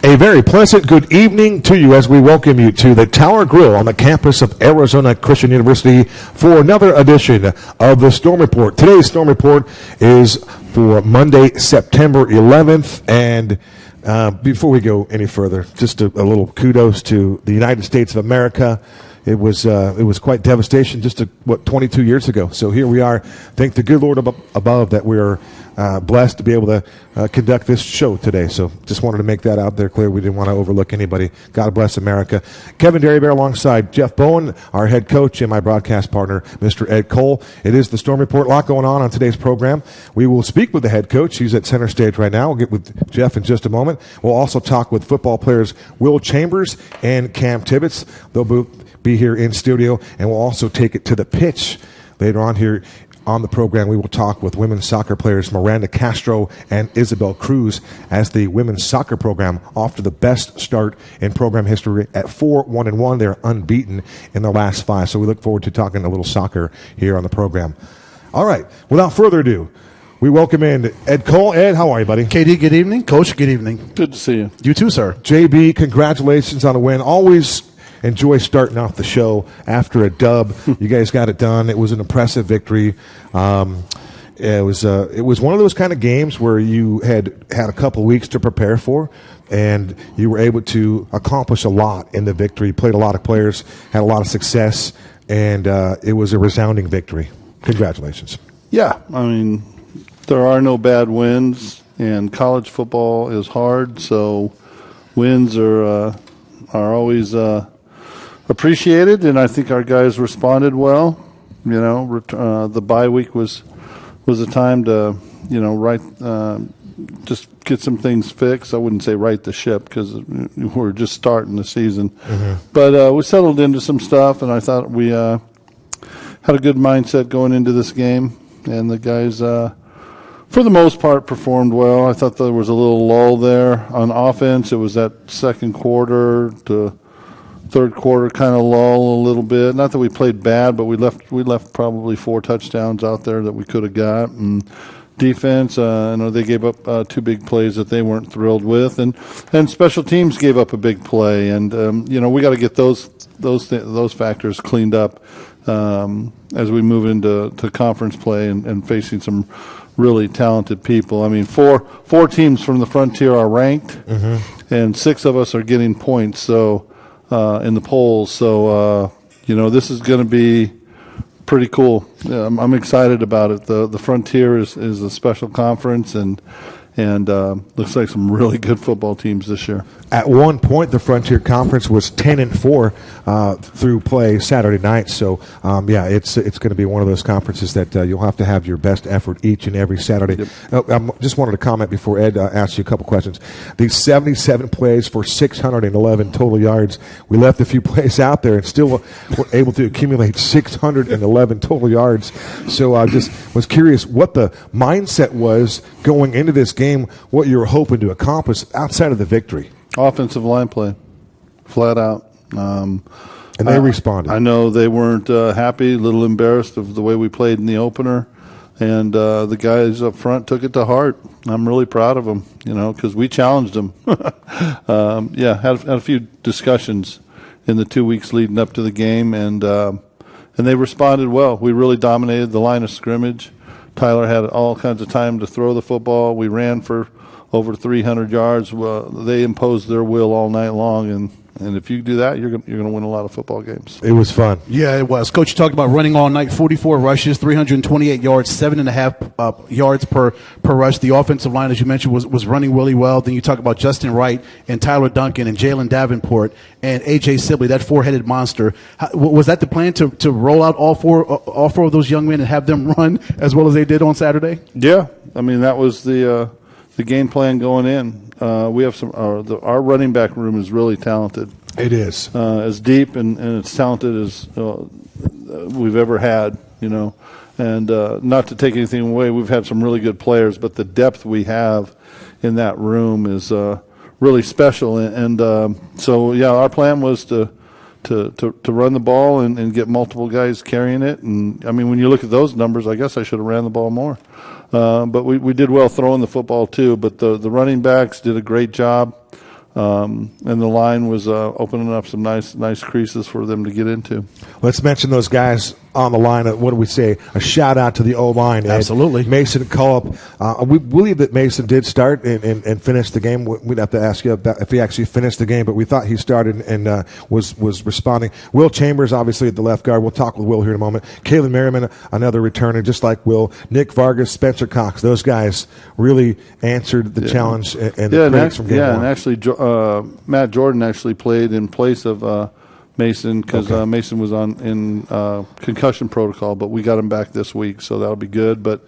A very pleasant good evening to you as we welcome you to the Tower Grill on the campus of Arizona Christian University for another edition of the Storm Report. Today's Storm Report is for Monday, September 11th. And before we go any further, just a little kudos to the United States of America. It was quite devastation just 22 years ago. So here we are. Thank the good Lord above that we are blessed to be able to conduct this show today. So just wanted to make that out there clear. We didn't want to overlook anybody. God bless America. Kevin Derryberry alongside Jeff Bowen, our head coach, and my broadcast partner, Mr. Ed Cole. It is the Storm Report. A lot going on today's program. We will speak with the head coach. He's at center stage right now. We'll get with Jeff in just a moment. We'll also talk with football players Will Chambers and Cam Tibbetts. They'll both be here in studio, and we'll also take it to the pitch later on here on the program. We will talk with women's soccer players Miranda, Castro, and Isabelle Cruz as the women's soccer program off to the best start in program history at 4-1-1. They're unbeaten in their last 5. So we look forward to talking a little soccer here on the program. All right, without further ado, we welcome in Ed Cole. Ed, how are you, buddy? KD, good evening. Coach, good evening. Good to see you. You too, sir. JB, congratulations on the win. Always enjoy starting off the show after a dub. You guys got it done. It was an impressive victory. It was one of those kind of games where you had a couple of weeks to prepare for, and you were able to accomplish a lot in the victory. Played a lot of players, had a lot of success, and it was a resounding victory. Congratulations. Yeah, I mean, there are no bad wins, and college football is hard, so wins are always appreciated, and I think our guys responded well. You know, the bye week was a time to, just get some things fixed. I wouldn't say right the ship because we're just starting the season. Mm-hmm. But we settled into some stuff, and I thought we had a good mindset going into this game, and the guys, for the most part, performed well. I thought there was a little lull there on offense. It was that second quarter to third quarter kind of lull a little bit. Not that we played bad, but we left probably 4 touchdowns out there that we could have got. And defense, I know they gave up 2 big plays that they weren't thrilled with, and special teams gave up a big play. And we got to get those factors cleaned up as we move into conference play and facing some really talented people. I mean, four teams from the Frontier are ranked, and 6 of us are getting points. So. In the polls, so this is going to be pretty cool. I'm excited about it. The Frontier is a special conference, and looks like some really good football teams this year. At one point, the Frontier Conference was 10-4 through play Saturday night. So, it's going to be one of those conferences that you'll have to have your best effort each and every Saturday. Yep. I just wanted to comment before Ed asks you a couple questions. These 77 plays for 611 total yards. We left a few plays out there and still were able to accumulate 611 total yards. So I just was curious what the mindset was going into this game, what you were hoping to accomplish outside of the victory. Offensive line play, flat out. And they responded. I know they weren't happy, a little embarrassed of the way we played in the opener. And the guys up front took it to heart. I'm really proud of them, because we challenged them. Had a few discussions in the 2 weeks leading up to the game, and they responded well. We really dominated the line of scrimmage. Tyler had all kinds of time to throw the football. We ran for over 300 yards. Well, they imposed their will all night long, and if you do that, you're going to win a lot of football games. It was fun. Yeah, it was. Coach, you talked about running all night, 44 rushes, 328 yards, 7.5 yards per rush. The offensive line, as you mentioned, was running really well. Then you talk about Justin Wright and Tyler Duncan and Jalen Davenport and A.J. Sibley, that 4-headed monster. Was that the plan to roll out all four of those young men and have them run as well as they did on Saturday? Yeah. I mean, that was the game plan going in. We have our running back room is really talented. It is. As deep and as talented as we've ever had, And not to take anything away, we've had some really good players, but the depth we have in that room is really special. And so, our plan was to run the ball and get multiple guys carrying it. And, I mean, when you look at those numbers, I guess I should have ran the ball more. But we did well throwing the football too. But the running backs did a great job. And the line was opening up some nice creases for them to get into. Let's mention those guys on the line. What do we say? A shout out to the O-line. Absolutely. Mason Culp. We believe that Mason did start and finish the game. We'd have to ask you about if he actually finished the game, but we thought he started and was responding. Will Chambers, obviously, at the left guard. We'll talk with Will here in a moment. Kalen Merriman, another returner, just like Will. Nick Vargas, Spencer Cox. Those guys really answered the challenge and the critics from game one. And actually, Matt Jordan actually played in place of Mason because Mason was in concussion protocol, but we got him back this week, so that'll be good. But,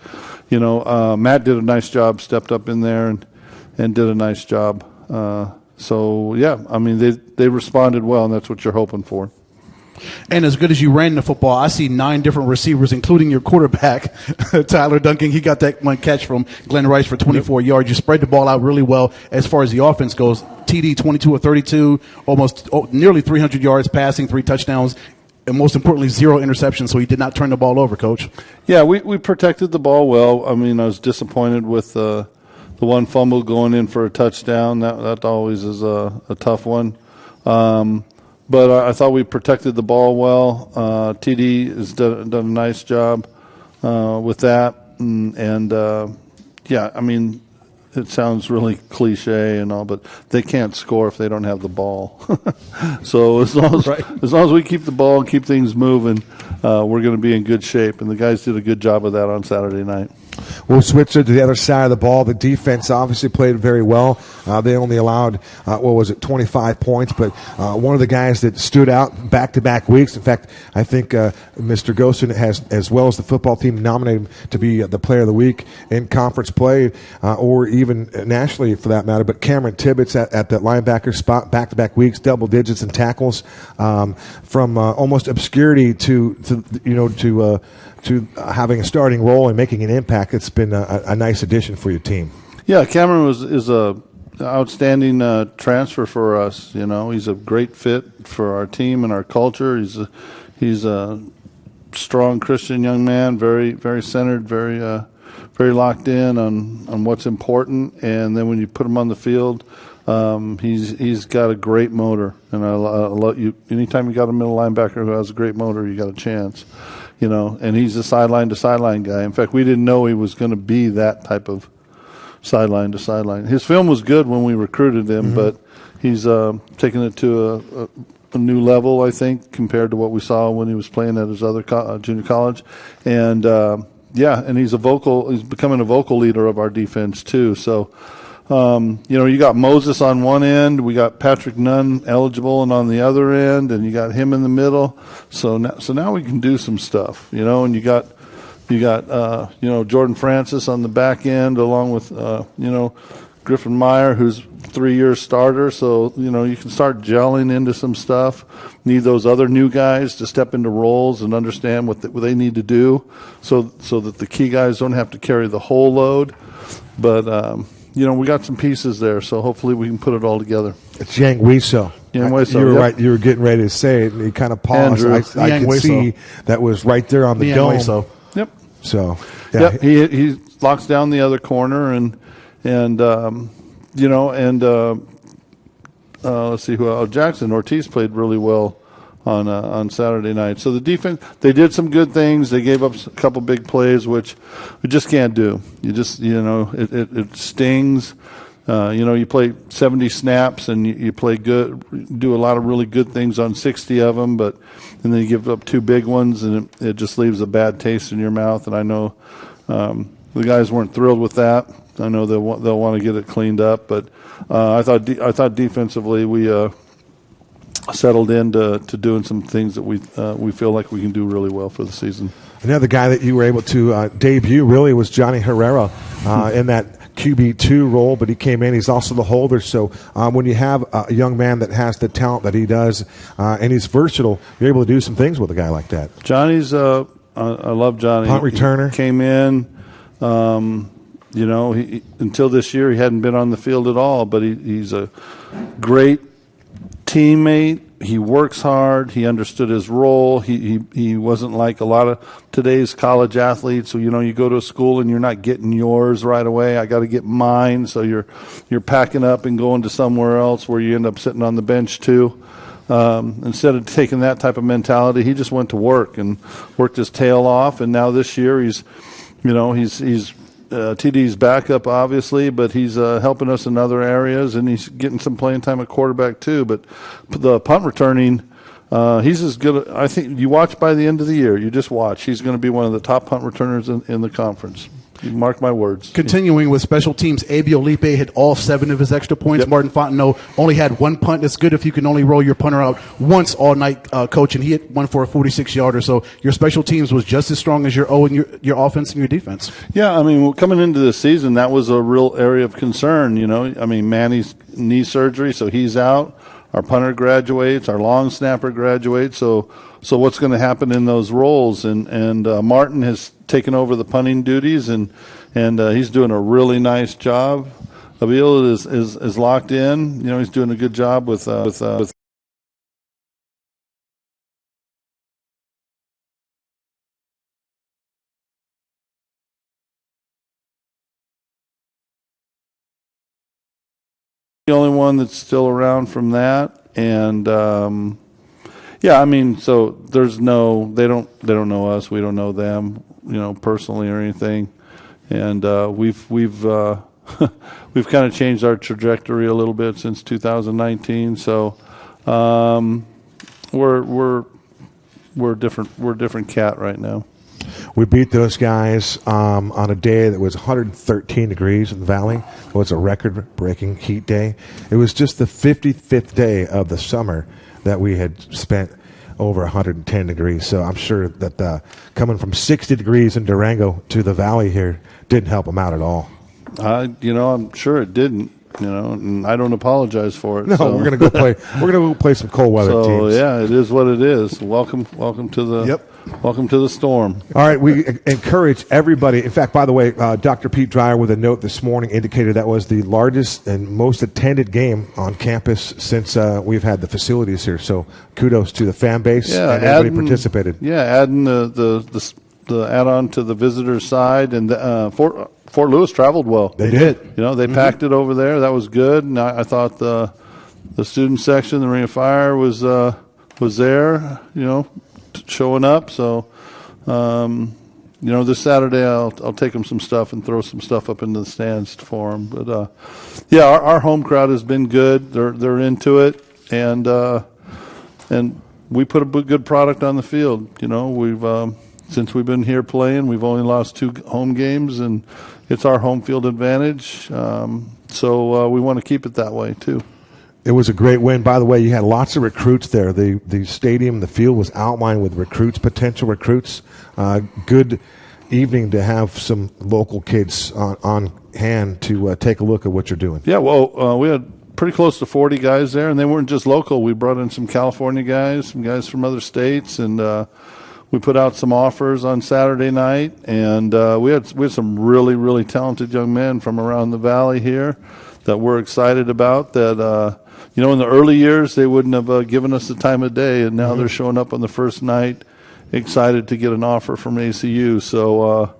Matt did a nice job, stepped up in there and did a nice job. They responded well, and that's what you're hoping for. And as good as you ran the football, I see 9 different receivers, including your quarterback, Tyler Duncan. He got that one catch from Glenn Rice for 24 yards. You spread the ball out really well as far as the offense goes. TD 22 or 32, nearly 300 yards passing, 3 touchdowns, and most importantly, 0 interceptions. So he did not turn the ball over, Coach. Yeah, we protected the ball well. I mean, I was disappointed with the one fumble going in for a touchdown. That always is a tough one. But I thought we protected the ball well. TD has done a nice job with that. It sounds really cliche and all, but they can't score if they don't have the ball. So as long as we keep the ball and keep things moving, we're going to be in good shape. And the guys did a good job of that on Saturday night. We'll switch to the other side of the ball. The defense obviously played very well. They only allowed, 25 points. But one of the guys that stood out back-to-back weeks, in fact, I think Mr. Goshen has, as well as the football team, nominated him to be the player of the week in conference play or even nationally for that matter. But Cameron Tibbetts at the linebacker spot, back-to-back weeks, double digits in tackles, from almost obscurity to having a starting role and making an impact. It's been a nice addition for your team. Yeah, Cameron is a outstanding transfer for us. He's a great fit for our team and our culture. He's a strong Christian young man, very very centered, very locked in on what's important. And then when you put him on the field, he's got a great motor. And I love you. Anytime you got a middle linebacker who has a great motor, you got a chance. And he's a sideline-to-sideline guy. In fact, we didn't know he was going to be that type of sideline-to-sideline. His film was good when we recruited him, but he's taken it to a new level, I think, compared to what we saw when he was playing at his other junior college. And, and he's becoming a vocal leader of our defense, too. So, you got Moses on one end, we got Patrick Nunn eligible and on the other end, and you got him in the middle. So now we can do some stuff, and you got Jordan Francis on the back end along with, Griffin Meyer, who's 3-year starter. So, you can start gelling into some stuff. Need those other new guys to step into roles and understand what they need to do so that the key guys don't have to carry the whole load. But, we got some pieces there, so hopefully we can put it all together. It's Yang Wiso. You were right. You were getting ready to say it, and he kind of paused. I could see that was right there on the dome. Yep. So, yeah. Yep. He locks down the other corner, and let's see who else. Jackson Ortiz played really well on Saturday night. So the defense, they did some good things. They gave up a couple big plays, which we just can't do. You just, it stings. You play 70 snaps and you play good, do a lot of really good things on 60 of them, and then you give up 2 big ones and it just leaves a bad taste in your mouth. And I know the guys weren't thrilled with that. I know they'll want to get it cleaned up, but I thought defensively we settled into doing some things that we feel like we can do really well for the season. Another guy that you were able to debut really was Johnny Herrera in that QB2 role, but he came in. He's also the holder. So when you have a young man that has the talent that he does and he's versatile, you're able to do some things with a guy like that. Johnny's I love Johnny. Punt returner. He came in. He, until this year, he hadn't been on the field at all, but he's a great teammate, he works hard. He understood his role. He wasn't like a lot of today's college athletes. So, you go to a school and you're not getting yours right away. I got to get mine. So you're packing up and going to somewhere else where you end up sitting on the bench too. Instead of taking that type of mentality, he just went to work and worked his tail off. And now this year he's TD's backup, obviously, but he's helping us in other areas, and he's getting some playing time at quarterback too. But the punt returning, he's as good. I think you watch by the end of the year. You just watch. He's going to be one of the top punt returners in the conference. You mark my words. Continuing with special teams, Abe Olipe hit all 7 of his extra points. Yep. Martin Fontenot only had 1 punt. It's good if you can only roll your punter out once all night, Coach, and he hit one for a 46-yarder. So your special teams was just as strong as your your offense and your defense. Yeah, I mean, coming into this season, that was a real area of concern. I mean, Manny's knee surgery, so he's out. Our punter graduates. Our long snapper graduates. So what's going to happen in those roles? And Martin has taken over the punting duties, and he's doing a really nice job. Abil is locked in. He's doing a good job with the only one that's still around from that. And yeah, I mean, so there's they don't know us, we don't know them, personally or anything. And we've we've kind of changed our trajectory a little bit since 2019. So we're a different cat right now. We beat those guys on a day that was 113 degrees in the valley. It was a record-breaking heat day. It was just the 55th day of the summer that we had spent over 110 degrees. So I'm sure that coming from 60 degrees in Durango to the valley here didn't help them out at all. I'm sure it didn't. And I don't apologize for it. No, so. we're gonna go play. We're gonna go play some cold weather teams. So yeah, it is what it is. Welcome to the welcome to the storm. All right, we encourage everybody. In fact, by the way, Dr. Pete Dreyer with a note this morning indicated that was the largest and most attended game on campus since we've had the facilities here. So kudos to the fan base and everybody participated. Yeah, adding the add-on to the visitor side, and Fort Lewis traveled well. They did. They packed it over there. That was good. And I thought the student section, the Ring of Fire, was there. Showing up. So, this Saturday I'll take them some stuff and throw some stuff up into the stands for them. But yeah, our home crowd has been good. They're into it, and we put a good product on the field. We've since we've been here playing, we've only lost 2 home games, and it's our home field advantage. So we want to keep it that way too. It was a great win. By the way, you had lots of recruits there. The stadium, the field was outlined with recruits, potential recruits. Good evening to have some local kids on hand to take a look at what you're doing. Yeah, well, we had pretty close to 40 guys there, and they weren't just local. We brought in some California guys, some guys from other states, and we put out some offers on Saturday night, and we had some really, really talented young men from around the valley here that we're excited about. That in the early years they wouldn't have given us the time of day, and now they're showing up on the first night, excited to get an offer from ACU. So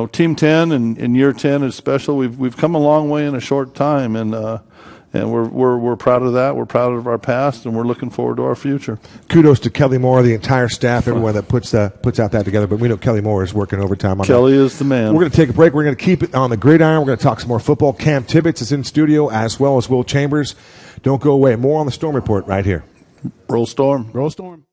Team 10 and Year 10 is special. We've come a long way in a short time, and we're proud of that. We're proud of our past, and we're looking forward to our future. Kudos to Kelly Moore, the entire staff, everyone that puts out that together. But we know Kelly Moore is working overtime on Kelly that. is the man. We're going to take a break. We're going to keep it on the gridiron. We're going to talk some more football. Cam Tibbetts is in studio, as well as Will Chambers. Don't go away. More on the Storm Report right here. Roll Storm. Roll Storm.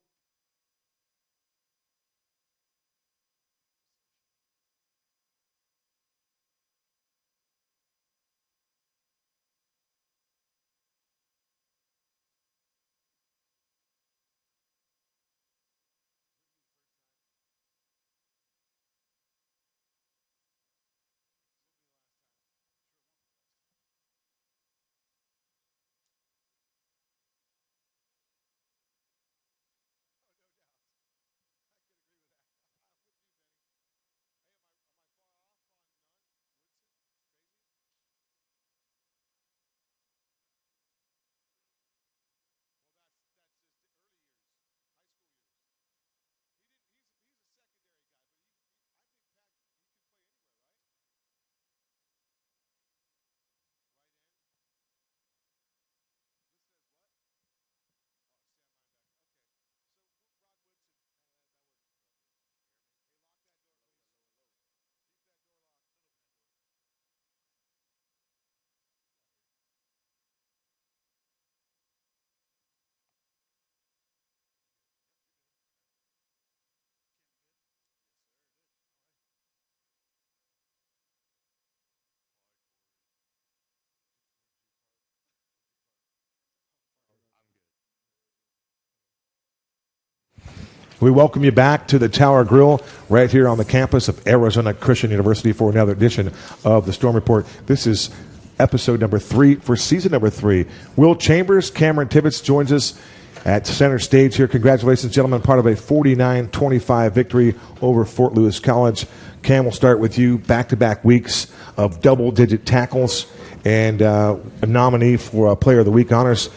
We welcome you back to the Tower Grill right here on the campus of Arizona Christian University for another edition of the Storm Report. This is episode number 3 for season number 3. Will Chambers, Cameron Tibbetts joins us at center stage here. Congratulations, gentlemen, part of a 49-25 victory over Fort Lewis College. Cam, we'll start with you. Back-to-back weeks of double-digit tackles and a nominee for Player of the Week honors.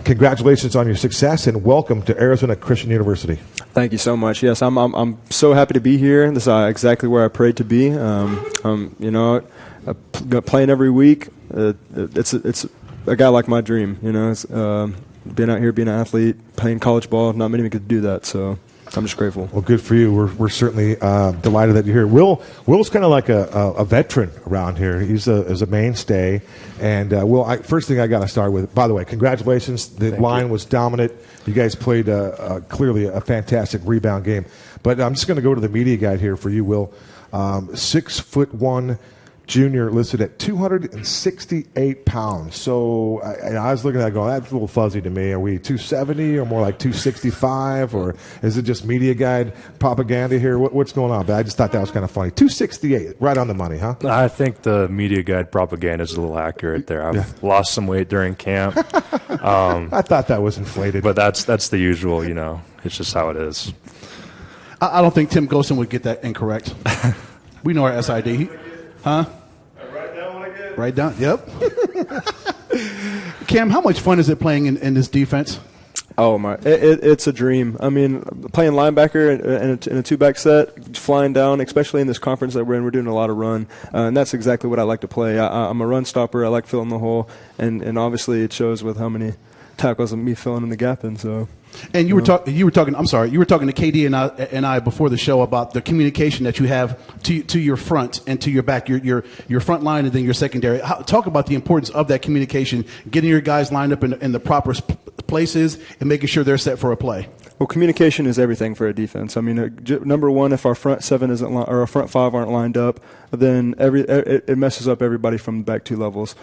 Congratulations on your success and welcome to Arizona Christian University. Thank you so much. Yes, I'm so happy to be here. This is exactly where I prayed to be. Playing every week. It's a guy like my dream. It's, being out here, being an athlete, playing college ball. Not many could do that. So I'm just grateful. Well, good for you. We're certainly delighted that you're here. Will's kind of like a veteran around here. He's a mainstay. And Will, first thing I got to start with, by the way, congratulations. The line was dominant. You guys played clearly a fantastic rebound game. But I'm just going to go to the media guide here for you, Will. 6'1" junior listed at 268 pounds. So I was looking at that going, that's a little fuzzy to me. Are we 270 or more like 265? Or is it just media guide propaganda here? What's going on? But I just thought that was kind of funny. 268, right on the money, huh? I think the media guide propaganda is a little accurate there. I've lost some weight during camp. I thought that was inflated. But that's the usual, It's just how it is. I don't think Tim Gosen would get that incorrect. We know our SID. Huh? Write down what I get. Write down. Yep. Cam, how much fun is it playing in this defense? Oh my! It's a dream. I mean, playing linebacker in a two-back set, flying down, especially in this conference that we're in. We're doing a lot of run, and that's exactly what I like to play. I'm a run stopper. I like filling the hole, and obviously it shows with how many tackles and me filling in the gap in. So. And you were talking to KD and I before the show about the communication that you have to your front and to your back, your front line and then your secondary. Talk about the importance of that communication, getting your guys lined up in the proper places and making sure they're set for a play. Well, communication is everything for a defense. I mean, number one, if our front seven isn't or our front five aren't lined up, then it messes up everybody from the back two levels.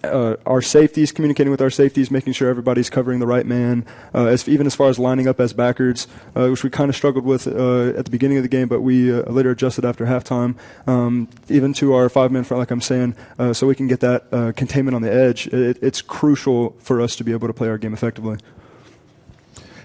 Our safeties, communicating with our safeties, making sure everybody's covering the right man, even as far as lining up as backwards, which we kind of struggled with at the beginning of the game, but we later adjusted after halftime, even to our five-man front, like I'm saying, so we can get that containment on the edge. It's crucial for us to be able to play our game effectively.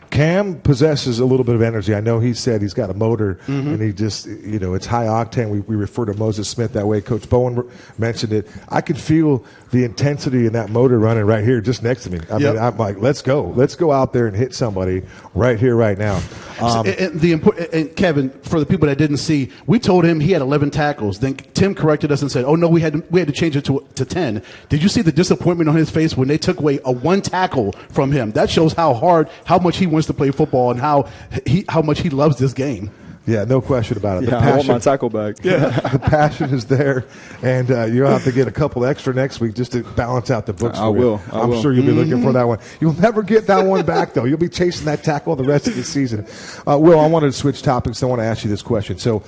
Cam possesses a little bit of energy. I know he said he's got a motor, and he just, it's high octane. We refer to Moses Smith that way. Coach Bowen mentioned it. I could feel the intensity in that motor running right here just next to me. I mean, I'm like, let's go. Let's go out there and hit somebody right here, right now. And Kevin, for the people that didn't see, we told him he had 11 tackles. Then Tim corrected us and said, oh, no, we had to change it to 10. Did you see the disappointment on his face when they took away a one tackle from him? That shows how much he wants to play football and how much he loves this game. Yeah, no question about it. Yeah, I want my tackle back. Yeah, the passion is there, and you'll have to get a couple extra next week just to balance out the books. I'm sure you'll be looking for that one. You'll never get that one back, though. You'll be chasing that tackle the rest of the season. Will, I wanted to switch topics. I want to ask you this question. So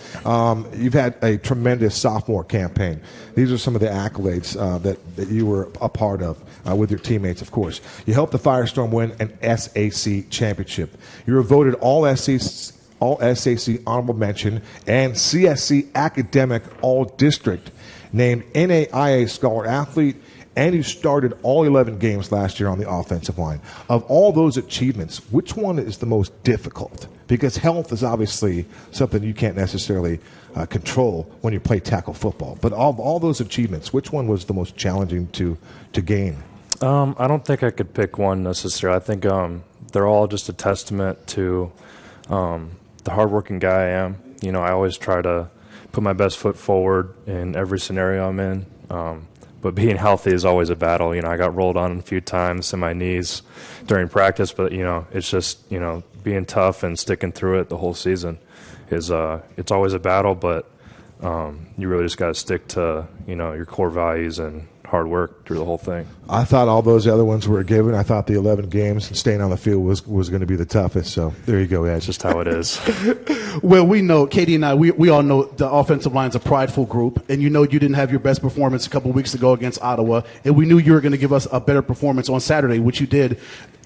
you've had a tremendous sophomore campaign. These are some of the accolades that you were a part of with your teammates, of course. You helped the Firestorm win an SAC championship. You were voted All-SAC Honorable Mention and CSC Academic All-District, named NAIA Scholar Athlete, and you started all 11 games last year on the offensive line. Of all those achievements, which one is the most difficult? Because health is obviously something you can't necessarily control when you play tackle football. But of all those achievements, which one was the most challenging to gain? I don't think I could pick one necessarily. I think they're all just a testament to the hardworking guy I am. I always try to put my best foot forward in every scenario I'm in. But being healthy is always a battle. I got rolled on a few times in my knees during practice, but it's just being tough and sticking through it the whole season is it's always a battle. But you really just got to stick to your core values and hard work through the whole thing. I thought all those other ones were a given. I thought the 11 games and staying on the field was going to be the toughest. So there you go, Ed. It's just how it is. Well, we know, Katie and I, we all know the offensive line's a prideful group, and you didn't have your best performance a couple weeks ago against Ottawa, and we knew you were going to give us a better performance on Saturday, which you did.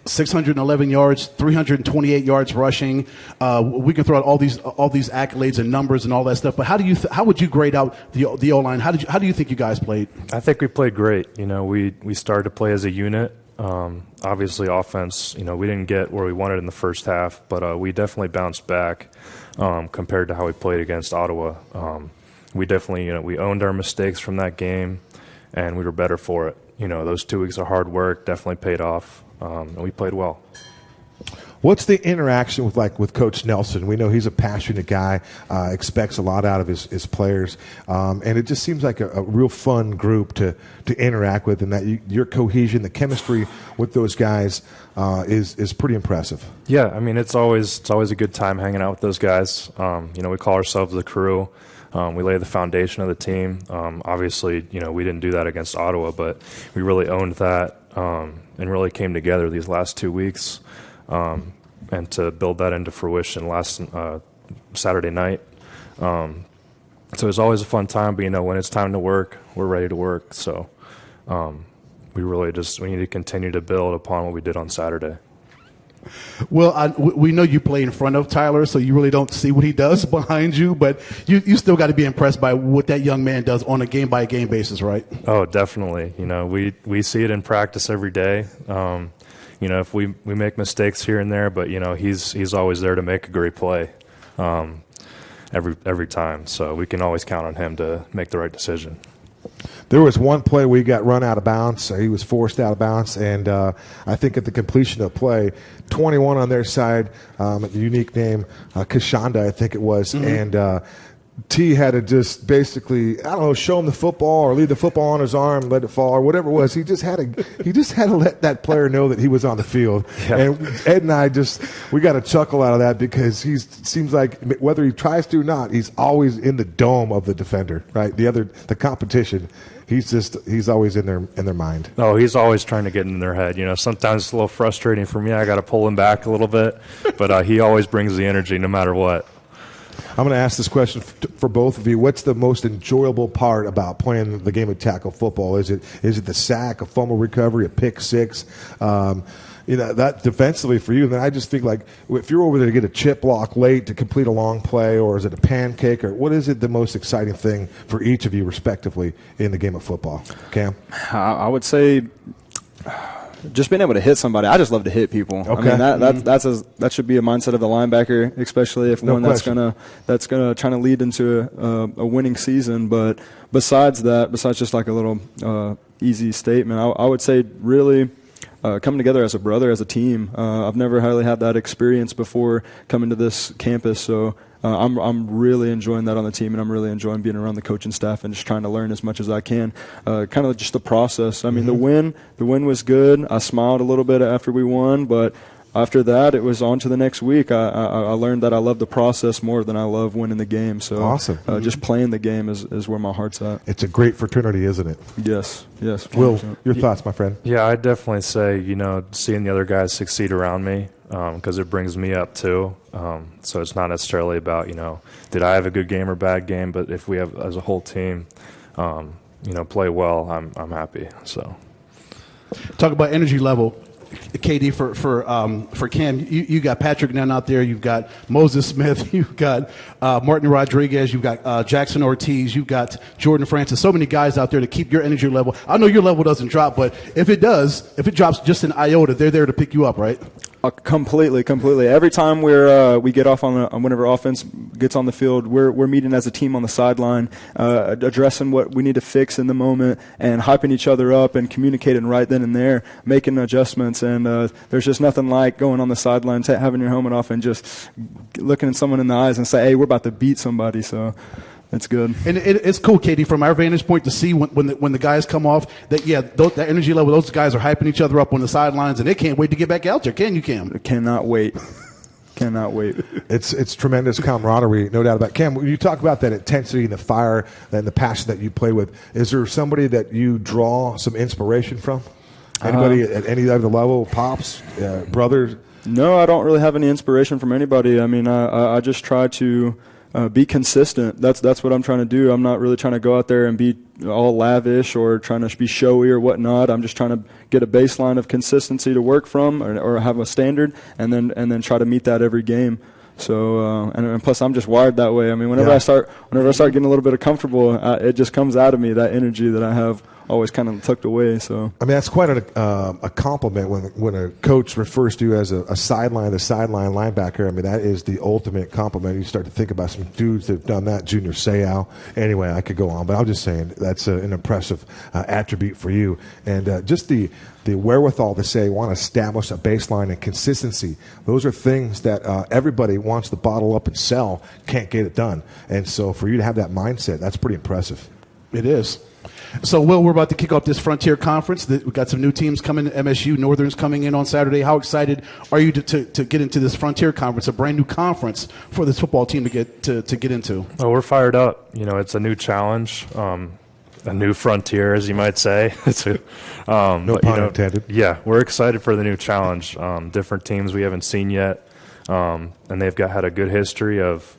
611 yards, 328 yards rushing. We can throw out all these accolades and numbers and all that stuff. But how would you grade out the O-line? How do you think you guys played? I think we played great. We started to play as a unit. Obviously, offense, we didn't get where we wanted in the first half, but we definitely bounced back compared to how we played against Ottawa. We definitely, we owned our mistakes from that game, and we were better for it. Those 2 weeks of hard work definitely paid off, and we played well. What's the interaction with Coach Nelson? We know he's a passionate guy, expects a lot out of his players, and it just seems like a real fun group to interact with, and that your cohesion, the chemistry with those guys is pretty impressive. Yeah, I mean it's always a good time hanging out with those guys. We call ourselves the crew. We lay the foundation of the team. Obviously, we didn't do that against Ottawa, but we really owned that and really came together these last 2 weeks. And to build that into fruition last Saturday night. So it's always a fun time, but when it's time to work, we're ready to work. So we need to continue to build upon what we did on Saturday. Well, we know you play in front of Tyler, so you really don't see what he does behind you, but you still got to be impressed by what that young man does on a game-by-game basis, right? Oh, definitely. We see it in practice every day. If we make mistakes here and there, but he's always there to make a great play every time. So we can always count on him to make the right decision. There was one play where he got run out of bounds. He was forced out of bounds, and I think at the completion of the play, 21 on their side, the unique name, Kashanda, I think it was, and T had to just basically, show him the football or leave the football on his arm, let it fall, or whatever it was. He just had to let that player know that he was on the field. Yeah. And Ed and I we got a chuckle out of that because he seems like whether he tries to or not, he's always in the dome of the defender, right? The competition. He's always in their mind. Oh, he's always trying to get in their head. Sometimes it's a little frustrating for me. I got to pull him back a little bit, but he always brings the energy no matter what. I'm going to ask this question for both of you. What's the most enjoyable part about playing the game of tackle football? Is it the sack, a fumble recovery, a pick six? That defensively for you. And then I just think if you're over there to get a chip block late to complete a long play, or is it a pancake, or what is it the most exciting thing for each of you respectively in the game of football? Cam? I would say just being able to hit somebody. I just love to hit people. Okay. I mean that should be a mindset of the linebacker, especially if that's gonna try to lead into a winning season. But besides just like a little easy statement, I would say really coming together as a brother, as a team. I've never really had that experience before coming to this campus, so I'm really enjoying that on the team, and I'm really enjoying being around the coaching staff and just trying to learn as much as I can. Kind of just the process. I mean, the win was good. I smiled a little bit after we won, but after that, it was on to the next week. I learned that I love the process more than I love winning the game. So awesome. Just playing the game is where my heart's at. It's a great fraternity, isn't it? Yes. 100%. Will, your thoughts, my friend? Yeah, I'd definitely say, seeing the other guys succeed around me, because it brings me up too. So it's not necessarily about, did I have a good game or bad game, but if we have, as a whole team, play well, I'm happy. So talk about energy level. KD for Cam, you got Patrick Nunn out there, you've got Moses Smith, you've got Martin Rodriguez, you've got Jackson Ortiz, you've got Jordan Francis, so many guys out there to keep your energy level. I know your level doesn't drop, but if it drops just an iota, they're there to pick you up, right? Completely. Every time we get off on whenever offense gets on the field, we're meeting as a team on the sideline, addressing what we need to fix in the moment, and hyping each other up and communicating right then and there, making adjustments. And there's just nothing like going on the sideline, having your helmet off, and just looking at someone in the eyes and say, "Hey, we're about to beat somebody." So. That's good. And it's cool, Katie, from our vantage point to see when the guys come off that that energy level, those guys are hyping each other up on the sidelines, and they can't wait to get back out there. Can you, Cam? Cannot wait. Cannot wait. It's tremendous camaraderie, no doubt about it. Cam, when you talk about that intensity and the fire and the passion that you play with, is there somebody that you draw some inspiration from? Anybody at any other level, pops, brothers? No, I don't really have any inspiration from anybody. I mean, I just try to be consistent. That's what I'm trying to do. I'm not really trying to go out there and be all lavish or trying to be showy or whatnot. I'm just trying to get a baseline of consistency to work from, or have a standard, and then try to meet that every game. So and plus I'm just wired that way. I mean, whenever I start getting a little bit of comfortable, it just comes out of me, that energy that I have always kind of tucked away. So I mean, that's quite a compliment when a coach refers to you as the sideline linebacker. I mean, that is the ultimate compliment. You start to think about some dudes that have done that, Junior Seau. Anyway, I could go on, but I'm just saying that's an impressive attribute for you. And just the wherewithal to say, want to establish a baseline and consistency. Those are things that everybody wants to bottle up and sell, can't get it done. And so for you to have that mindset, that's pretty impressive. It is. So, Will, we're about to kick off this Frontier Conference. We've got some new teams coming. MSU, Northern's coming in on Saturday. How excited are you to get into this Frontier Conference, a brand new conference for this football team to get into? Oh, we're fired up. It's a new challenge, a new frontier, as you might say. No pun intended. Yeah, we're excited for the new challenge. Different teams we haven't seen yet, and they've had a good history of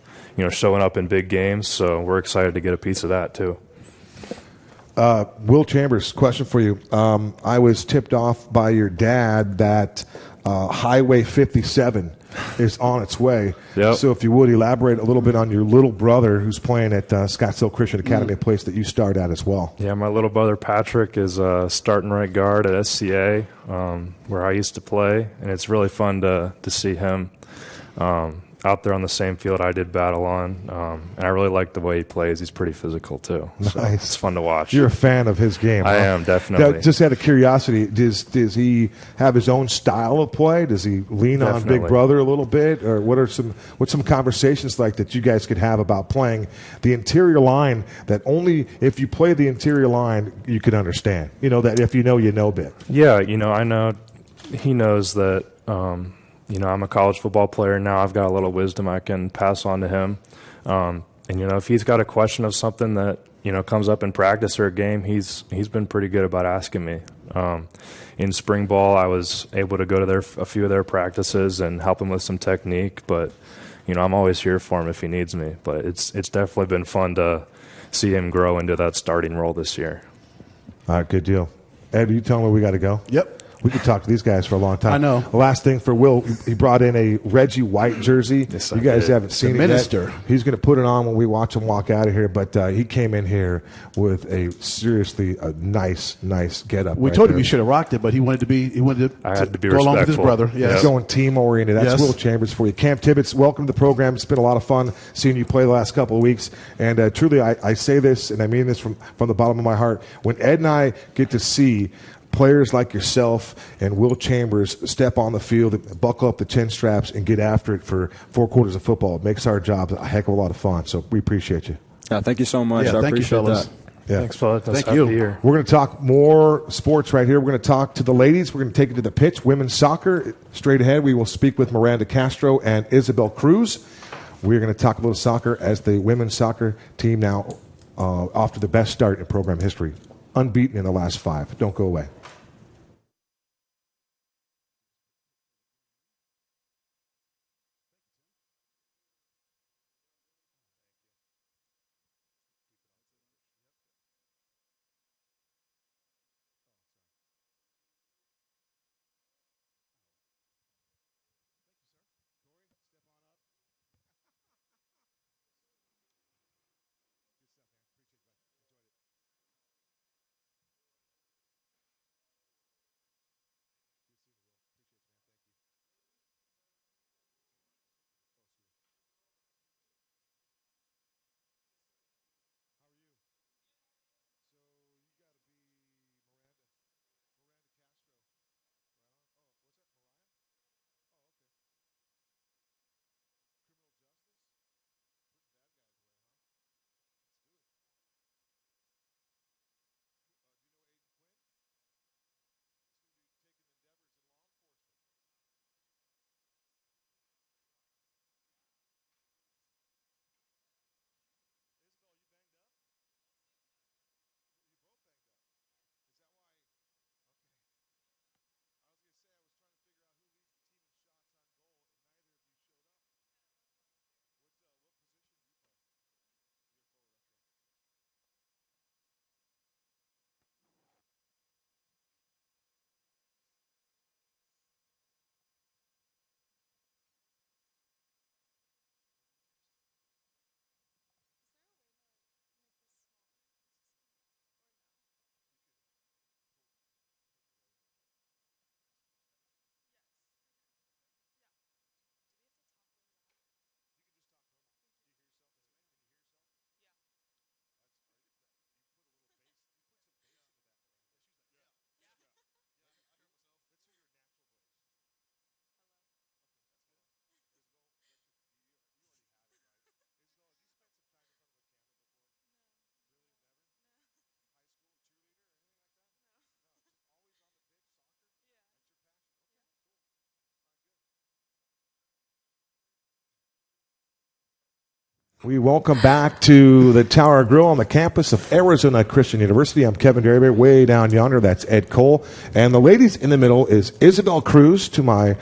showing up in big games. So we're excited to get a piece of that too. Will Chambers, question for you. I was tipped off by your dad that Highway 57 is on its way. Yep. So if you would elaborate a little bit on your little brother who's playing at Scottsdale Christian Academy, a place that you starred at as well. Yeah, my little brother Patrick is starting right guard at SCA, where I used to play, and it's really fun to see him out there on the same field I did battle on, and I really like the way he plays. He's pretty physical too. So nice. It's fun to watch. You're a fan of his game. I am, definitely. Now, just out of curiosity, does he have his own style of play? Does he lean on Big Brother a little bit, or what's some conversations like that you guys could have about playing the interior line that only if you play the interior line you could understand? That if you know bit. Yeah, I know he knows that. I'm a college football player now. I've got a little wisdom I can pass on to him. And if he's got a question of something that comes up in practice or a game, he's been pretty good about asking me. In spring ball, I was able to go to a few of their practices and help him with some technique. But I'm always here for him if he needs me. But it's definitely been fun to see him grow into that starting role this year. All right, good deal. Ed, you tell me we got to go? Yep. We could talk to these guys for a long time. I know. The last thing for Will, he brought in a Reggie White jersey. Yes, you guys haven't seen it Minister. yet. He's going to put it on when we watch him walk out of here. But he came in here with a nice get-up. We told him he should have rocked it, but he wanted to I had to be go along with his respectful. brother. Yes. He's going team-oriented. That's Yes. Will Chambers for you. Cam Tibbetts, welcome to the program. It's been a lot of fun seeing you play the last couple of weeks. And truly, I say this, and I mean this from the bottom of my heart. When Ed and I get to see players like yourself and Will Chambers step on the field, buckle up the chin straps, and get after it for 4 quarters of football, it makes our job a heck of a lot of fun. So we appreciate you. Yeah, thank you so much. Yeah, I thank you, appreciate fellas. that. Yeah. Thanks, fellas. Thank you. Here. We're going to talk more sports right here. We're going to talk to the ladies. We're going to take it to the pitch. Women's soccer. Straight ahead, we will speak with Miranda Castro and Isabelle Cruz. We're going to talk a little soccer as the women's soccer team now off to the best start in program history. Unbeaten in the last 5. Don't go away. We welcome back to the Tower Grill on the campus of Arizona Christian University. I'm Kevin Derryberry. Way down yonder, that's Ed Cole. And the ladies in the middle is Isabelle Cruz to my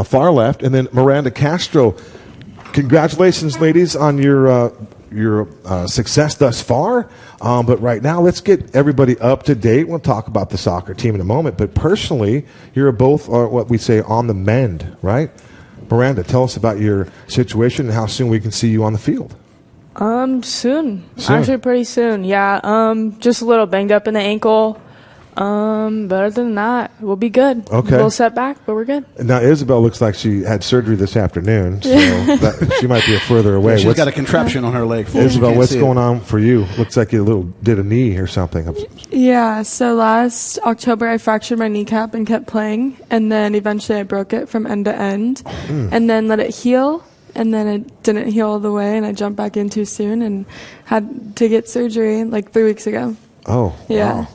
far left, and then Miranda Castro. Congratulations, ladies, on your success thus far. But right now, let's get everybody up to date. We'll talk about the soccer team in a moment. But personally, you're both what we say on the mend, right? Miranda, tell us about your situation and how soon we can see you on the field. Soon. Actually, pretty soon. Yeah. Just a little banged up in the ankle. But other than that, we'll be good. Okay. A little setback, but we're good. Now, Isabelle looks like she had surgery this afternoon, so she might be further away. She's got a contraption on her leg. Isabelle, what's going on for you? Looks like you did a knee or something. Yeah, so last October I fractured my kneecap and kept playing, and then eventually I broke it from end to end, and then let it heal, and then it didn't heal all the way, and I jumped back in too soon and had to get surgery like 3 weeks ago. Oh, yeah. Wow.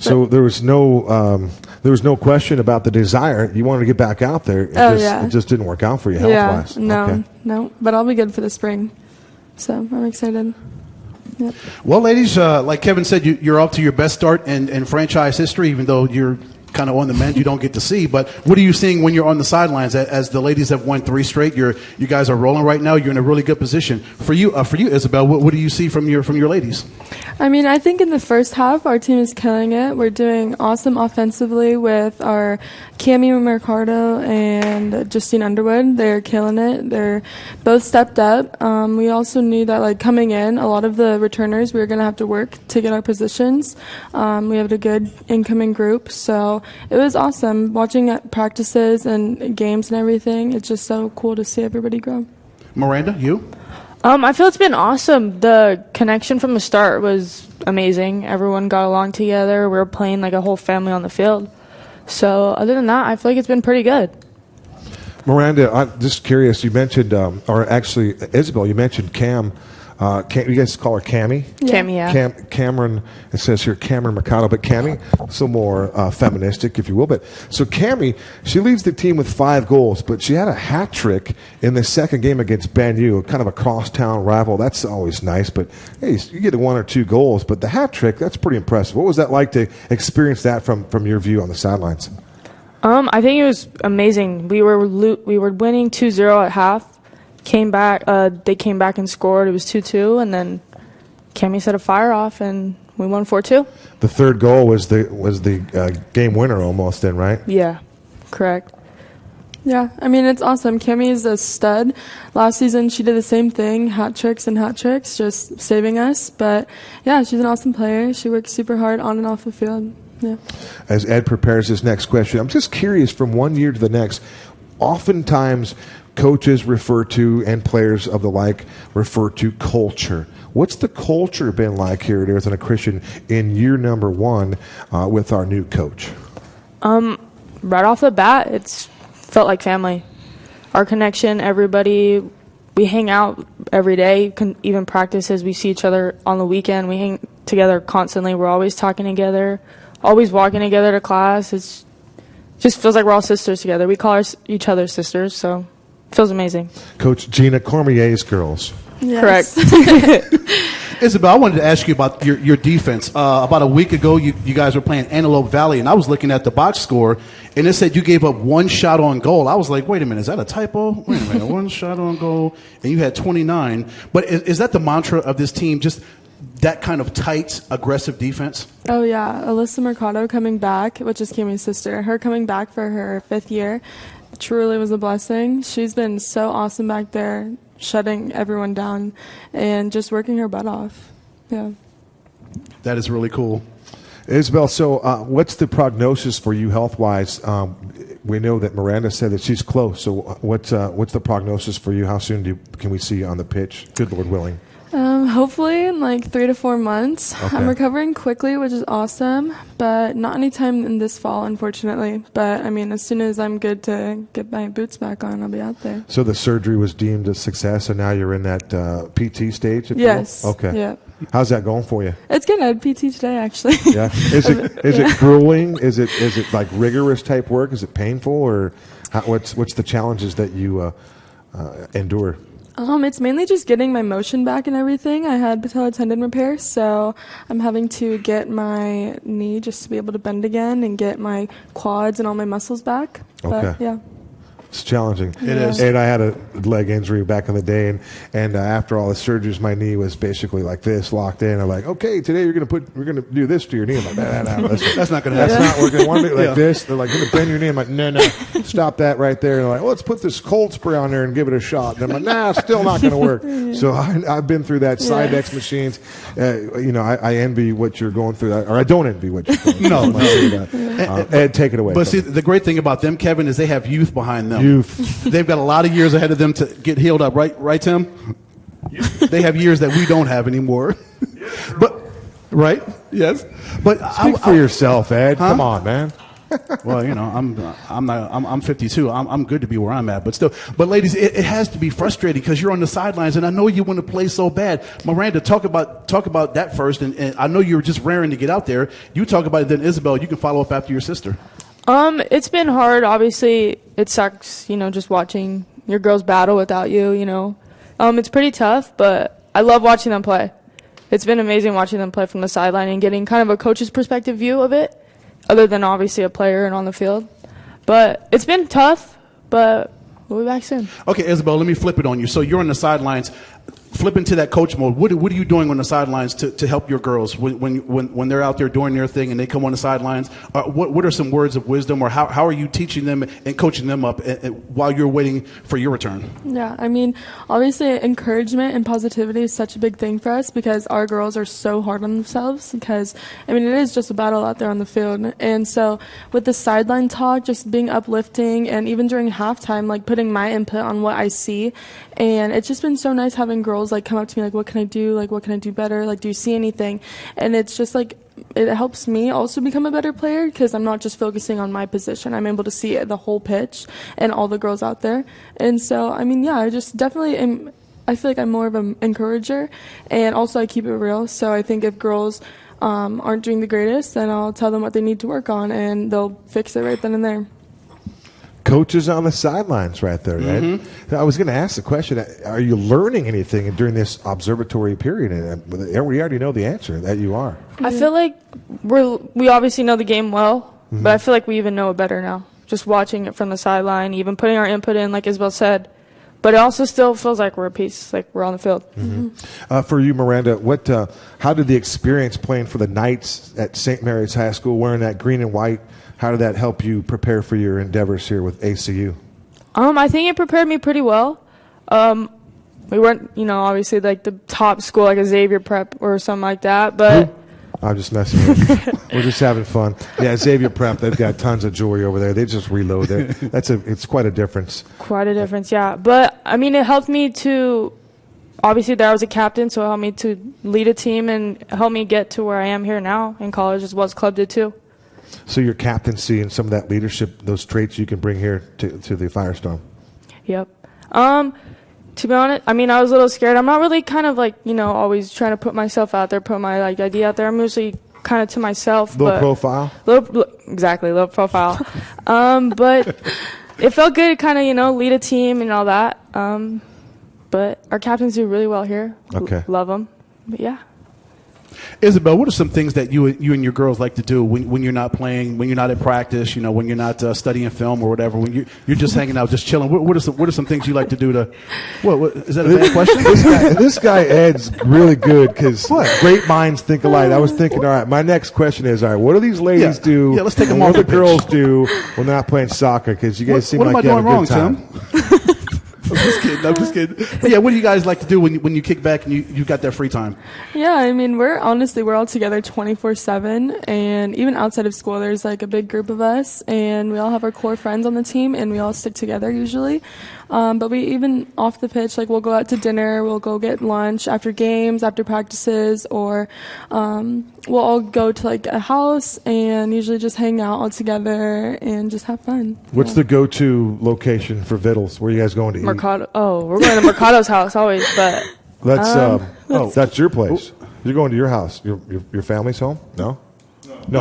So there was no question about the desire. You wanted to get back out there. It just didn't work out for you health-wise. Yeah, no, but I'll be good for the spring. So I'm excited. Yep. Well, ladies, like Kevin said, you're up to your best start in franchise history, even though you're kind of on the mend, you don't get to see. But what are you seeing when you're on the sidelines? As the ladies have won 3 straight, you guys are rolling right now. You're in a really good position. For you, Isabelle, what do you see from your ladies? I mean, I think in the first half, our team is killing it. We're doing awesome offensively with our Cami Mercado and Justine Underwood. They're killing it. They're both stepped up. We also knew that, like, coming in, a lot of the returners, we were going to have to work to get our positions. We have a good incoming group. So it was awesome watching at practices and games and everything. It's just so cool to see everybody grow. Miranda, you? I feel it's been awesome. The connection from the start was amazing. Everyone got along together. We were playing like a whole family on the field. So other than that, I feel like it's been pretty good. Miranda, I'm just curious. You mentioned, or actually, Isabelle, you mentioned Cam. You guys call her Cammy? Cami, yeah. Cameron, it says here Cameron Mercado, but Cammy, so more feministic, if you will. But so Cammy, she leads the team with 5 goals, but she had a hat trick in the second game against Banyu, kind of a crosstown rival. That's always nice, but hey, you get 1 or 2 goals, but the hat trick, that's pretty impressive. What was that like to experience that from your view on the sidelines? I think it was amazing. We were winning 2-0 at half. They came back and scored. It was 2-2, and then Cammy set a fire off, and we won 4-2. The third goal was the game winner almost, then, right? Yeah, correct. Yeah, I mean, it's awesome. Cammy is a stud. Last season, she did the same thing, hat tricks, just saving us. But, yeah, she's an awesome player. She works super hard on and off the field. Yeah. As Ed prepares his next question, I'm just curious, from one year to the next, oftentimes coaches refer to, and players of the like, refer to culture. What's the culture been like here at Arizona Christian in year number 1 with our new coach? Right off the bat, it's felt like family. Our connection, everybody, we hang out every day, even practices. We see each other on the weekend. We hang together constantly. We're always talking together, always walking together to class. It just feels like we're all sisters together. We call each other sisters, so it feels amazing. Coach Gina Cormier's girls. Yes. Correct. Isabelle, I wanted to ask you about your defense. About a week ago, you guys were playing Antelope Valley, and I was looking at the box score, and it said you gave up 1 shot on goal. I was like, wait a minute, is that a typo? Wait a minute, 1 shot on goal, and you had 29. But is that the mantra of this team, just that kind of tight, aggressive defense? Oh, yeah. Alyssa Mercado coming back, which is Cammy's sister. Her coming back for her 5th year truly was a blessing. She's been so awesome back there, shutting everyone down and just working her butt off. Yeah. That is really cool. Isabelle, so what's the prognosis for you health-wise? We know that Miranda said that she's close. So what's the prognosis for you? How soon can we see you on the pitch? Good Lord willing. Hopefully in like 3 to 4 months. Okay. I'm recovering quickly, which is awesome, but not anytime in this fall, unfortunately. But, I mean, as soon as I'm good to get my boots back on, I'll be out there. So the surgery was deemed a success, and now you're in that PT stage? Yes. Okay. Yeah. How's that going for you? It's good. I had PT today, actually. Yeah. Is it grueling? Is it like rigorous type work? Is it painful, or what's the challenges that you endure? It's mainly just getting my motion back and everything. I had patella tendon repair, so I'm having to get my knee just to be able to bend again and get my quads and all my muscles back. Okay. But, yeah. It's challenging. It is. And I had a leg injury back in the day, and after all the surgeries, my knee was basically like this, locked in. I'm like, okay, today we're gonna do this to your knee. I'm like, no, That's not going to happen. that's not working. Want to do it Yeah. like this? They're like, gonna bend your knee. I'm like, no, stop that right there. And they're like, well, let's put this cold spray on there and give it a shot. And I'm like, nah, it's still not going to work. So I've been through that. Sidex machines. I envy what you're going through, or I don't envy what you're going through. Ed, take it away. But see, the great thing about them, Kevin, is they have youth behind them. Youth. They've got a lot of years ahead of them to get healed up, right, Tim? They have years that we don't have anymore. But right, yes. But Speak for yourself, Ed. Come on, man. Well, I'm 52. I'm good to be where I'm at, but still. But ladies, it has to be frustrating because you're on the sidelines, and I know you want to play so bad. Miranda, talk about that first, and I know you're just raring to get out there. You talk about it, then Isabelle, you can follow up after your sister. It's been hard. Obviously, it sucks, just watching your girls battle without you, It's pretty tough, but I love watching them play. It's been amazing watching them play from the sideline and getting kind of a coach's perspective view of it, other than obviously a player and on the field. But it's been tough, but we'll be back soon. Okay, Isabelle, let me flip it on you. So you're on the sidelines. Flip into that coach mode. What are you doing on the sidelines to help your girls when they're out there doing their thing and they come on the sidelines? What are some words of wisdom, or how are you teaching them and coaching them up while you're waiting for your return? Yeah, obviously encouragement and positivity is such a big thing for us because our girls are so hard on themselves because, it is just a battle out there on the field. And so with the sideline talk, just being uplifting, and even during halftime, like putting my input on what I see. And it's just been so nice having girls come up to me like, what can I do? Like, what can I do better? Like, do you see anything? And it's just it helps me also become a better player because I'm not just focusing on my position. I'm able to see the whole pitch and all the girls out there. And so, I just definitely am. I feel like I'm more of an encourager, and also I keep it real. So I think if girls aren't doing the greatest, then I'll tell them what they need to work on, and they'll fix it right then and there. Coaches on the sidelines right there, right? Mm-hmm. I was going to ask the question, are you learning anything during this observatory period? And we already know the answer, that you are. I feel like we obviously know the game well, but I feel like we even know it better now. Just watching it from the sideline, even putting our input in, like Isabelle said. But it also still feels like we're a piece, like we're on the field. Mm-hmm. For you, Miranda, how did the experience playing for the Knights at St. Mary's High School, wearing that green and white, how did that help you prepare for your endeavors here with ACU? I think it prepared me pretty well. We weren't, obviously like the top school, like a Xavier Prep or something like that, but... I'm just messing with you. We're just having fun. Yeah, Xavier Prep, they've got tons of jewelry over there. They just reload it. It's quite a difference. Quite a difference, yeah. But, it helped me to... Obviously, there I was a captain, so it helped me to lead a team and help me get to where I am here now in college, as well as club did too. So your captaincy and some of that leadership, those traits you can bring here to the Firestorm. Yep. To be honest, I was a little scared. I'm not really kind of always trying to put myself out there, put my idea out there. I'm usually kind of to myself. Low profile? Exactly, low profile. But it felt good to kind of, lead a team and all that. But our captains do really well here. Okay. Love them. But yeah. Isabelle, what are some things that you and your girls like to do when you're not playing, when you're not at practice, when you're not studying film or whatever, when you're just hanging out, just chilling? What are some things you like to do to? What is that a bad question? This guy Ed's really good because great minds think alike. I was thinking, all right, my next question is, all right, what do these ladies do? Yeah, let's take them off. off What do the girls do when they're not playing soccer? Because you guys seem what like am I you doing have a wrong, good time. Tim? I'm just kidding. But yeah, what do you guys like to do when you kick back and you've got that free time? Yeah, we're all together 24/7, and even outside of school, there's a big group of us, and we all have our core friends on the team, and we all stick together usually. But we even off the pitch, we'll go out to dinner, we'll go get lunch after games, after practices, or we'll all go to a house and usually just hang out all together and just have fun. What's the go-to location for Vittles? Where are you guys going to eat? Mercado. Oh, we're going to Mercado's house always, but that's your place. You're going to your house. Your family's home? No.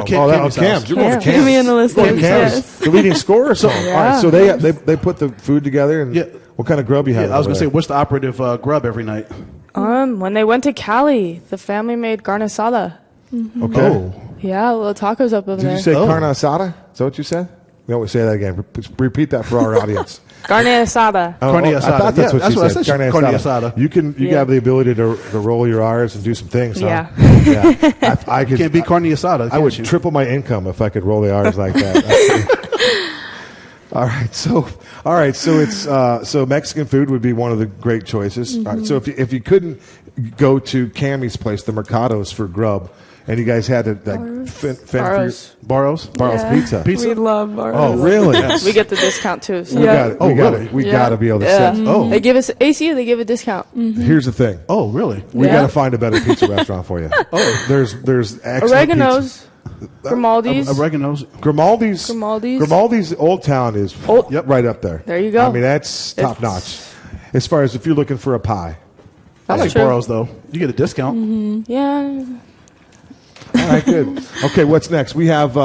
Cam's. You're going to Cam's. Give me in the list. The leading scorer or something. Yeah. All right, so they put the food together and What kind of grub you have? Yeah, I was over going to say, there? what's the operative grub every night? When they went to Cali, the family made carne asada. Okay. Oh. Yeah, little tacos up over Did there. you say Oh. carne asada? Is that what you said? No, say that again. Repeat that for our audience. Carne asada. Carne I asada. thought that's Yeah, what that's she what I said. said. Carne asada. You Yeah. have the ability to roll your R's and do some things. Huh? Yeah. Yeah. I could. Can't be carne asada. I would can't you? triple my income if I could roll the R's like that. All right, so it's so Mexican food would be one of the great choices. All right, so if you couldn't go to Cammy's place, the Mercados for grub, and you guys had to like fend for your Barro's. Barro's? Barro's Yeah. Pizza. Pizza? We love our. Oh, really? We get the discount too. So. We Yeah. got it. Oh, We got really? it. We Yeah. got to be able to Yeah. sit. Oh. They give us ACU. They give a discount. Here's the thing. Oh, really? We Yeah. got to find a better pizza restaurant for you. Oh, there's excellent Oregano's, pizza. Grimaldi's. Oregano's. Grimaldi's Old Town is right up there. There you go. I mean, that's top notch. As far as if you're looking for a pie. I like That's true. Barro's, though. You get a discount. Yeah. All right, good. Okay, what's next? We have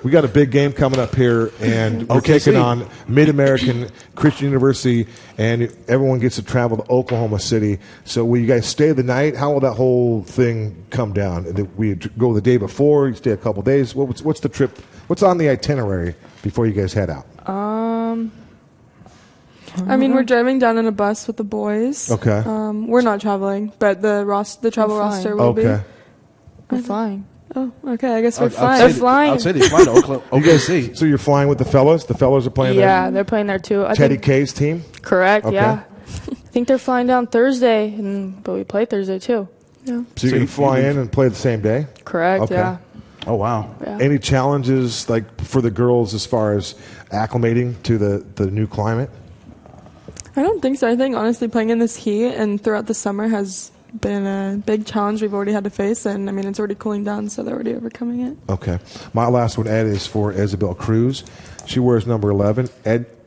we got a big game coming up here, and we're OKC. taking on Mid-American Christian University, and everyone gets to travel to Oklahoma City. So will you guys stay the night? How will that whole thing come down? We go the day before, you stay a couple days. What's the trip? What's on the itinerary before you guys head out? I mean, we're driving down in a bus with the boys. Okay. We're not traveling, but the travel We're fine. roster will be. Okay. We're flying. Oh, okay. I guess we're I'd fine. They're flying. I'd say they fly to OKC. So you're flying with the fellas? The fellas are playing Yeah, there? they're playing there too. I Teddy think, K's team? correct. Okay. Yeah. I think they're flying down Thursday, but we play Thursday too. Yeah. So you can fly in and play the same day? Correct. Okay. Yeah. Oh, wow. Yeah. Any challenges like for the girls as far as acclimating to the new climate? I don't think so. I think honestly, playing in this heat and throughout the summer has been a big challenge we've already had to face, and I mean it's already cooling down, so they're already overcoming it. Okay. My last one, Ed, is for Isabelle Cruz. She wears number 11,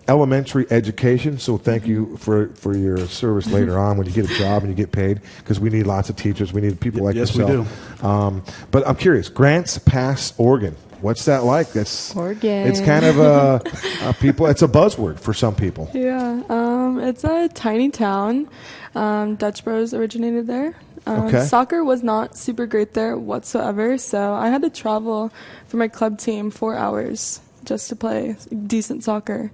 elementary education. So thank you for your service later on when you get a job and you get paid, because we need lots of teachers. We need people like Yes, we yourself. But I'm curious, Grants Pass, Oregon. What's that like? Oregon. It's kind of a it's a buzzword for some people. Yeah, it's a tiny town. Dutch Bros originated there. Okay. Soccer was not super great there whatsoever, so I had to travel for my club team 4 hours just to play decent soccer.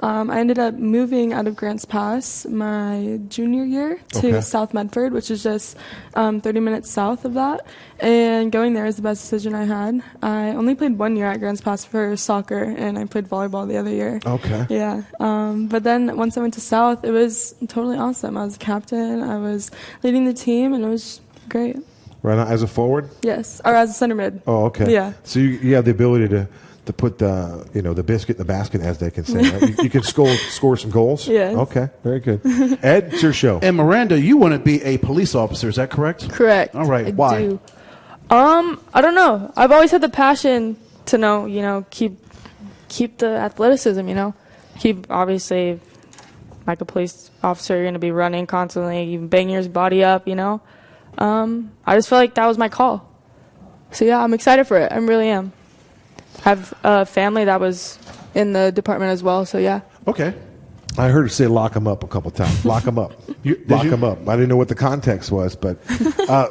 I ended up moving out of Grants Pass my junior year to South Medford, which is just 30 minutes south of that. And going there is the best decision I had. I only played 1 year at Grants Pass for soccer, and I played volleyball the other year. Okay. Yeah. But then once I went to South, it was totally awesome. I was a captain. I was leading the team, and it was great. Right now, as a forward? Yes. Or as a center mid. Oh, okay. Yeah. So you have the ability to put the biscuit in the basket, as they can say. Right? You can score some goals. Yes. Okay. Very good. Ed, it's your show. And Miranda, you want to be a police officer, is that correct? Correct. All right. I Why? do. I don't know. I've always had the passion to know, keep the athleticism, keep, obviously, like a police officer, you're going to be running constantly, you bang your body up, I just feel like that was my call. So yeah, I'm excited for it. I really am. I have a family that was in the department as well, so yeah. Okay. I heard her say lock him up a couple times. Lock him up. Lock him up. I didn't know what the context was, but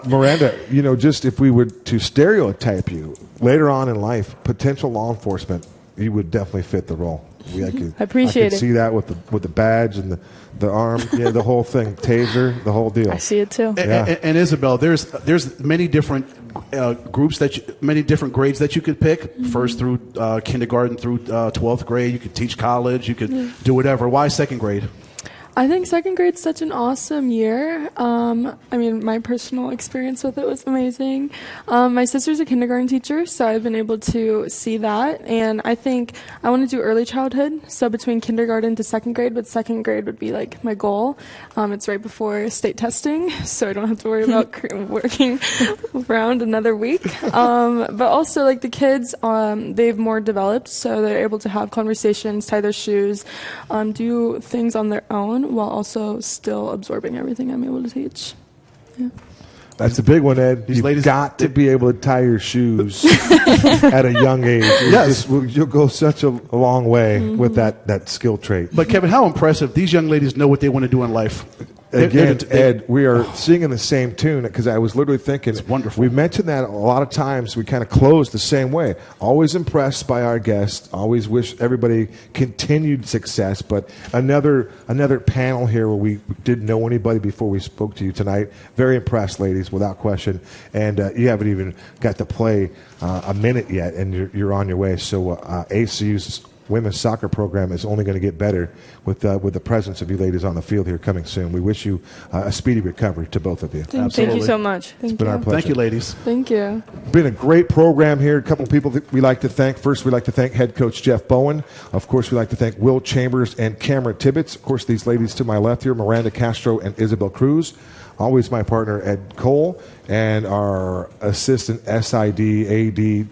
Miranda, just if we were to stereotype you later on in life, potential law enforcement, you would definitely fit the role. I appreciate could it. see that with the badge and the arm, the whole thing, taser, the whole deal. I see it too. Yeah. And Isabelle, there's many different groups many different grades that you could pick. First through kindergarten through 12th grade. You could teach college. You could do whatever. Why second grade? I think second grade's such an awesome year. I mean, my personal experience with it was amazing. My sister's a kindergarten teacher, so I've been able to see that. And I think I want to do early childhood, so between kindergarten to second grade, but second grade would be like my goal. It's right before state testing, so I don't have to worry about working around another week. But also, like, the kids, they've more developed, so they're able to have conversations, tie their shoes, do things on their own, while also still absorbing everything I'm able to teach. Yeah. That's a big one, Ed. These You've ladies- got to be able to tie your shoes at a young age. You'll go such a long way with that skill trait. But Kevin, how impressive! These young ladies know what they want to do in life. Again, Ed, we are singing the same tune because I was literally thinking, It's wonderful. We've mentioned that a lot of times. We kind of close the same way. Always impressed by our guests. Always wish everybody continued success. But another panel here where we didn't know anybody before we spoke to you tonight. Very impressed, ladies, without question. And you haven't even got to play a minute yet, and you're on your way. So ACU's women's soccer program is only going to get better with the presence of you ladies on the field here coming soon. We wish you a speedy recovery to both of you. Thank you so much. It's been our pleasure. Thank you, ladies. Thank you. Been a great program here. A couple of people that we like to thank. First, we'd like to thank head coach Jeff Bowen. Of course, we'd like to thank Will Chambers and Cameron Tibbetts. Of course, these ladies to my left here, Miranda, Castro, and Isabelle Cruz. Always my partner, Ed Cole, and our assistant SID, AD,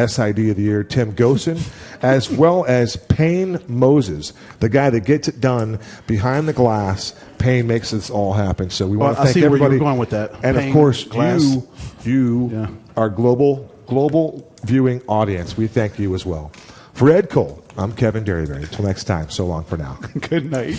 SID of the year, Tim Gosen, as well as Payne Moses, the guy that gets it done behind the glass. Payne makes this all happen. So we want to I thank see where everybody. you're going with that. And Payne, of course, glass. you our global viewing audience. We thank you as well. For Ed Cole, I'm Kevin Derryberry. Until next time, so long for now. Good night.